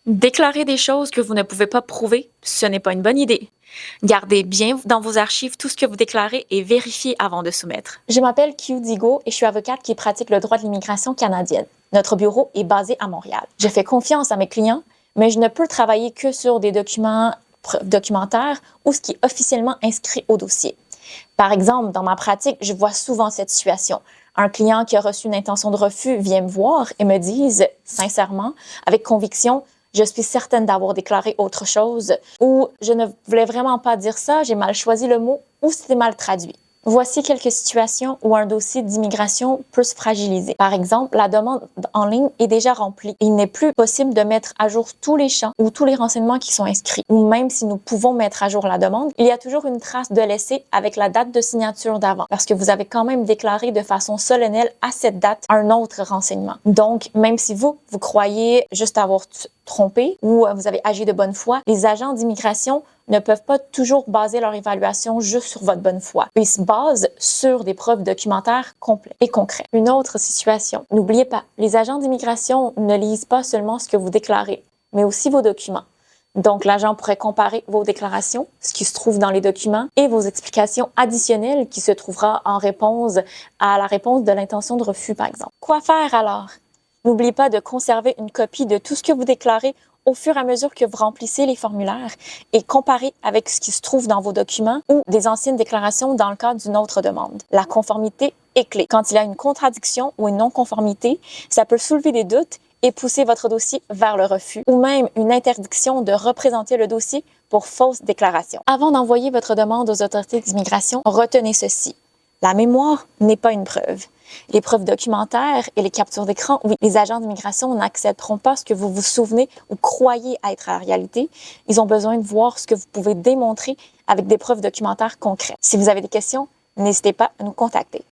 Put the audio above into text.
Déclarer des choses que vous ne pouvez pas prouver, ce n'est pas une bonne idée. Gardez bien dans vos archives tout ce que vous déclarez et vérifiez avant de soumettre. Je m'appelle Q Digo et je suis avocate qui pratique le droit de l'immigration canadienne. Notre bureau est basé à Montréal. Je fais confiance à mes clients, mais je ne peux travailler que sur des documents documentaires ou ce qui est officiellement inscrit au dossier. Par exemple, dans ma pratique, je vois souvent cette situation. Un client qui a reçu une intention de refus vient me voir et me dit sincèrement, avec conviction, je suis certaine d'avoir déclaré autre chose ou je ne voulais vraiment pas dire ça, j'ai mal choisi le mot ou c'était mal traduit. Voici quelques situations où un dossier d'immigration peut se fragiliser. Par exemple, la demande en ligne est déjà remplie. Il n'est plus possible de mettre à jour tous les champs ou tous les renseignements qui sont inscrits. Ou même si nous pouvons mettre à jour la demande, il y a toujours une trace de laisser avec la date de signature d'avant parce que vous avez quand même déclaré de façon solennelle à cette date un autre renseignement. Donc, même si vous croyez juste avoir trompé ou vous avez agi de bonne foi, les agents d'immigration ne peuvent pas toujours baser leur évaluation juste sur votre bonne foi. Ils se basent sur des preuves documentaires complètes et concrètes. Une autre situation. N'oubliez pas, les agents d'immigration ne lisent pas seulement ce que vous déclarez, mais aussi vos documents. Donc, l'agent pourrait comparer vos déclarations, ce qui se trouve dans les documents, et vos explications additionnelles qui se trouvera en réponse à la réponse de l'intention de refus, par exemple. Quoi faire alors? N'oubliez pas de conserver une copie de tout ce que vous déclarez au fur et à mesure que vous remplissez les formulaires et comparer avec ce qui se trouve dans vos documents ou des anciennes déclarations dans le cadre d'une autre demande. La conformité est clé. Quand il y a une contradiction ou une non-conformité, ça peut soulever des doutes et pousser votre dossier vers le refus ou même une interdiction de représenter le dossier pour fausse déclaration. Avant d'envoyer votre demande aux autorités d'immigration, retenez ceci. La mémoire n'est pas une preuve. Les preuves documentaires et les captures d'écran, oui, les agents d'immigration n'accepteront pas ce que vous vous souvenez ou croyez être la réalité. Ils ont besoin de voir ce que vous pouvez démontrer avec des preuves documentaires concrètes. Si vous avez des questions, n'hésitez pas à nous contacter.